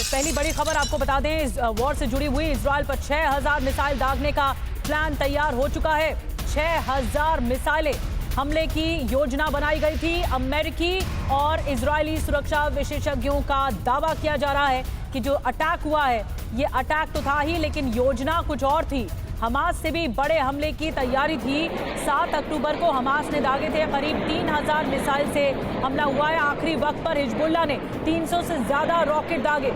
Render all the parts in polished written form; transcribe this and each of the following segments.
पहली बड़ी खबर आपको बता दें, इस वॉर से जुड़ी हुई इजराइल पर 6000 मिसाइल दागने का प्लान तैयार हो चुका है। 6000 मिसाइलें हमले की योजना बनाई गई थी। अमेरिकी और इजरायली सुरक्षा विशेषज्ञों का दावा किया जा रहा है कि जो अटैक हुआ है ये अटैक तो था ही, लेकिन योजना कुछ और थी। हमास से भी बड़े हमले की तैयारी थी। 7 अक्टूबर को हमास ने दागे थे करीब 3000 मिसाइल से हमला हुआ है। आखिरी वक्त पर हिजबुल्लाह ने 300 से ज्यादा रॉकेट दागे।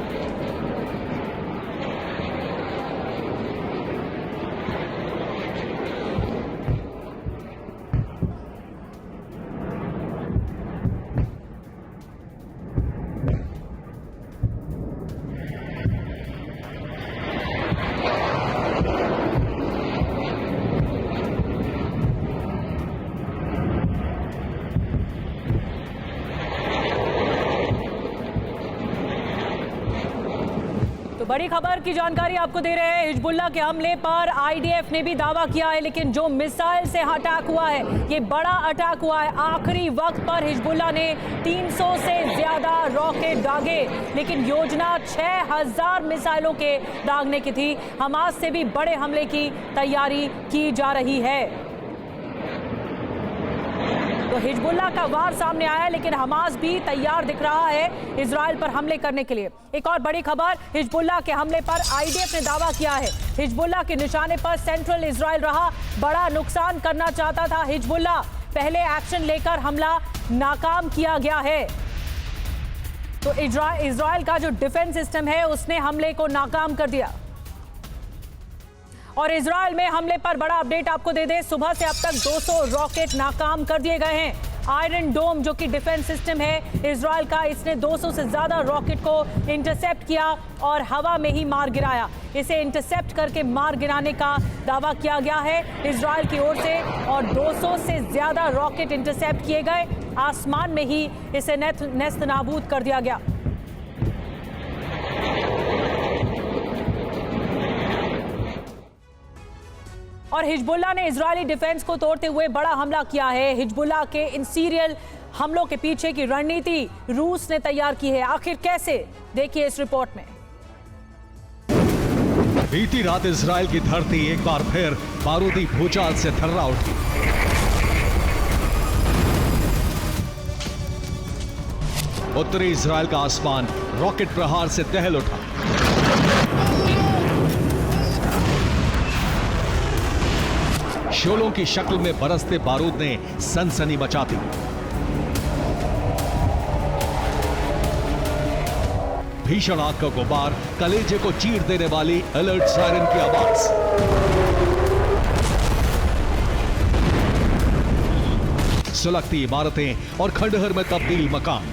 तो बड़ी खबर की जानकारी आपको दे रहे हैं। हिजबुल्लाह के हमले पर आईडीएफ ने भी दावा किया है, लेकिन जो मिसाइल से अटैक हुआ है ये बड़ा अटैक हुआ है। आखिरी वक्त पर हिजबुल्लाह ने 300 से ज्यादा रॉकेट दागे, लेकिन योजना 6000 मिसाइलों के दागने की थी। हमास से भी बड़े हमले की तैयारी की जा रही है। तो हिजबुल्लाह का वार सामने आया, लेकिन हमास भी तैयार दिख रहा है इजराइल पर हमले करने के लिए। एक और बड़ी खबर, हिजबुल्लाह के हमले पर आईडीएफ ने दावा किया है हिजबुल्लाह के निशाने पर सेंट्रल इजराइल रहा। बड़ा नुकसान करना चाहता था हिजबुल्लाह, पहले एक्शन लेकर हमला नाकाम किया गया है। तो इजराइल का जो डिफेंस सिस्टम है उसने हमले को नाकाम कर दिया। और इजराइल में हमले पर बड़ा अपडेट आपको दे दें, सुबह से अब तक 200 रॉकेट नाकाम कर दिए गए हैं। आयरन डोम जो कि डिफेंस सिस्टम है इजराइल का, इसने 200 से ज्यादा रॉकेट को इंटरसेप्ट किया और हवा में ही मार गिराया। इसे इंटरसेप्ट करके मार गिराने का दावा किया गया है इजराइल की ओर से, और 200 से ज्यादा रॉकेट इंटरसेप्ट किए गए। आसमान में ही इसे नेस्त नाबूद कर दिया गया। और हिजबुल्लाह ने इजरायली डिफेंस को तोड़ते हुए बड़ा हमला किया है। हिजबुल्लाह के इन सीरियल हमलों के पीछे की रणनीति रूस ने तैयार की है। आखिर कैसे, देखिए इस रिपोर्ट में। बीती रात इजराइल की धरती एक बार फिर बारूदी भूचाल से थर्रा उठी। उत्तरी इजराइल का आसमान रॉकेट प्रहार से दहल उठा। शोलों की शक्ल में बरसते बारूद ने सनसनी मचा दी। भीषण आग का गुबार, कलेजे को चीर देने वाली अलर्ट सायरन की आवाज, सुलगती इमारतें और खंडहर में तब्दील मकान।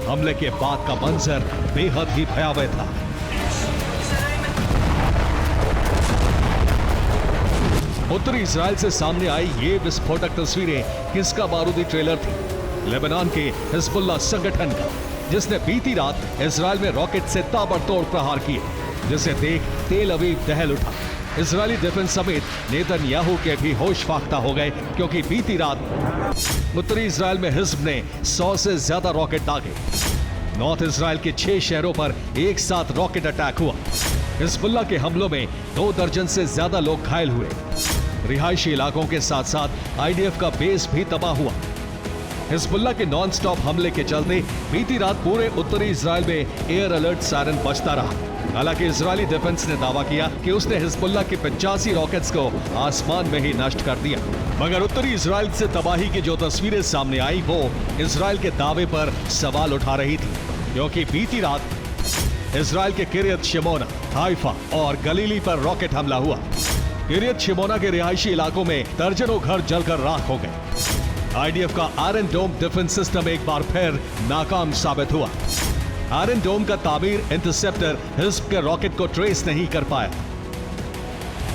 हमले के बाद का मंजर बेहद ही भयावह था। उत्तरी इजराइल से सामने आई ये विस्फोटक तस्वीरें किसका बारूदी ट्रेलर थी? लेबनान के हिजबुल्लाह संगठन का, जिसने बीती रात इजराइल में रॉकेट से ताबड़तोड़ प्रहार किए, जिसे देख तेल अवीव दहल उठा। इजरायली डिफेंस समेत नेतन्याहू के भी होश फाख्ता हो गए, क्योंकि बीती रात उत्तरी इजराइल में हिज्ब ने 100 से ज्यादा रॉकेट दागे। नॉर्थ इजराइल के 6 शहरों पर एक साथ रॉकेट अटैक हुआ। हिजबुल्लाह के हमलों में 2 दर्जन से ज्यादा लोग घायल हुए। रिहायशी इलाकों के साथ साथ आईडीएफ का बेस भी तबाह हुआ। हिजबुल्लाह के नॉन स्टॉप हमले के चलते बीती रात पूरे उत्तरी इजराइल में एयर अलर्ट सायरन बजता रहा। हालांकि इजरायली डिफेंस ने दावा किया कि उसने हिजबुल्लाह के 85 रॉकेट्स को आसमान में ही नष्ट कर दिया। मगर उत्तरी इजराइल से तबाही की जो तस्वीरें सामने आई वो इजराइल के दावे पर सवाल उठा रही थी, क्योंकि बीती रात इजराइल के किरियत शिमोना, हाइफा और गलीली पर रॉकेट हमला हुआ। किरियत शिमोना के रिहायशी इलाकों में दर्जनों घर जलकर राख हो गए। आईडीएफ का आयरन डोम डिफेंस सिस्टम एक बार फिर नाकाम साबित हुआ। आयरन डोम का तामीर इंटरसेप्टर हिज्ब के रॉकेट को ट्रेस नहीं कर पाया।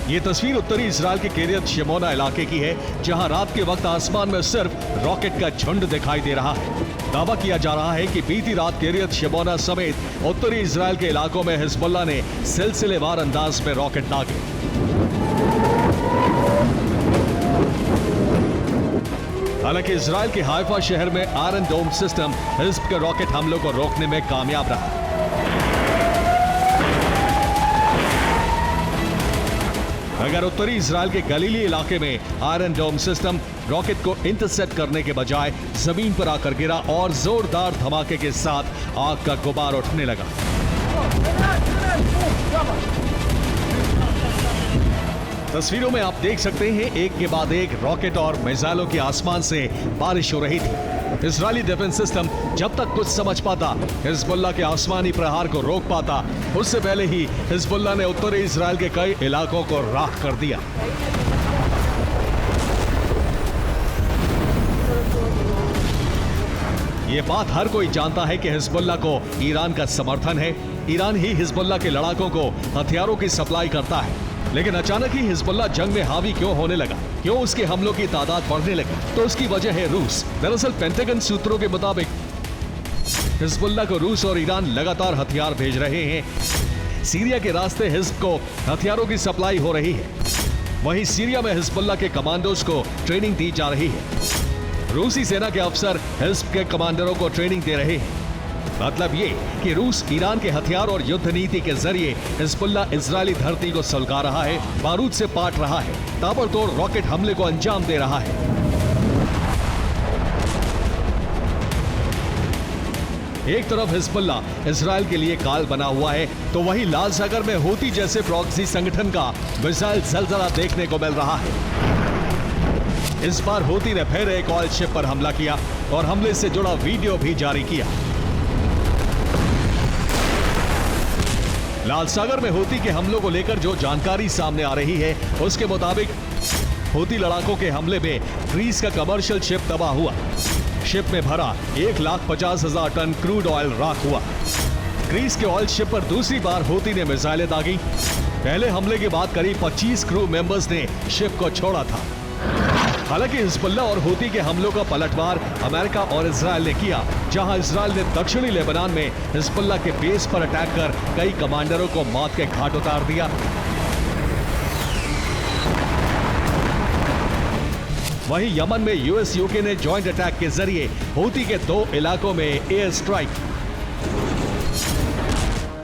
ये तस्वीर उत्तरी इजराइल के किरियत शिमोना इलाके की है, जहां रात के वक्त आसमान में सिर्फ रॉकेट का झुंड दिखाई दे रहा है। दावा किया जा रहा है कि बीती रात किरियत शिमोना समेत उत्तरी इजराइल के इलाकों में हिजबुल्लाह ने सिलसिलेवार अंदाज में रॉकेट दागे। हालांकि इजराइल के हाइफा शहर में आयरन डोम सिस्टम हिज़्ब के रॉकेट हमलों को रोकने में कामयाब रहा। अगर उत्तरी इजराइल के गलीली इलाके में आयरन डोम सिस्टम रॉकेट को इंटरसेप्ट करने के बजाय जमीन पर आकर गिरा और जोरदार धमाके के साथ आग का गुबार उठने लगा। तस्वीरों में आप देख सकते हैं एक के बाद एक रॉकेट और मिसाइलों की आसमान से बारिश हो रही थी। इजरायली डिफेंस सिस्टम जब तक कुछ समझ पाता, हिजबुल्लाह के आसमानी प्रहार को रोक पाता, उससे पहले ही हिजबुल्लाह ने उत्तरी इजराइल के कई इलाकों को राख कर दिया। ये बात हर कोई जानता है कि हिजबुल्लाह को ईरान का समर्थन है। ईरान ही हिजबुल्लाह के लड़ाकों को हथियारों की सप्लाई करता है। लेकिन अचानक ही हिजबुल्लाह जंग में हावी क्यों होने लगा, क्यों उसके हमलों की तादाद बढ़ने लगी? तो उसकी वजह है रूस। दरअसल पेंटागन सूत्रों के मुताबिक हिजबुल्लाह को रूस और ईरान लगातार हथियार भेज रहे हैं। सीरिया के रास्ते हिज़्ब को हथियारों की सप्लाई हो रही है। वहीं सीरिया में हिजबुल्लाह के कमांडोज को ट्रेनिंग दी जा रही है। रूसी सेना के अफसर हिज़्ब के कमांडरों को ट्रेनिंग दे रहे हैं। मतलब ये कि रूस ईरान के हथियार और युद्ध नीति के जरिए हिजबुल्लाह इजरायली धरती को सुलगा रहा है, बारूद से पाट रहा है, ताबड़तोड़ रॉकेट हमले को अंजाम दे रहा है। एक तरफ हिजबुल्लाह इजरायल के लिए काल बना हुआ है, तो वहीं लाल सागर में हूती जैसे प्रॉक्सी संगठन का मिसाइल जलजला देखने को मिल रहा है। इस बार हूती ने फिर एक ऑयल शिप पर हमला किया और हमले से जुड़ा वीडियो भी जारी किया। लाल सागर में हूती के हमलों को लेकर जो जानकारी सामने आ रही है, उसके मुताबिक हूती लड़ाकों के हमले में ग्रीस का कमर्शियल शिप तबाह हुआ। शिप में भरा 1,50,000 टन क्रूड ऑयल राख हुआ। ग्रीस के ऑयल शिप पर दूसरी बार हूती ने मिसाइलें दागी। पहले हमले के बाद करीब 25 क्रू मेंबर्स ने शिप को छोड़ा था। हालांकि हिजबुल्लाह और हूती के हमलों का पलटवार अमेरिका और इजरायल ने किया, जहां इजरायल ने दक्षिणी लेबनान में हिजबुल्लाह के बेस पर अटैक कर कई कमांडरों को मौत के घाट उतार दिया। वहीं यमन में यूएस यूके ने जॉइंट अटैक के जरिए हूती के 2 इलाकों में एयर स्ट्राइक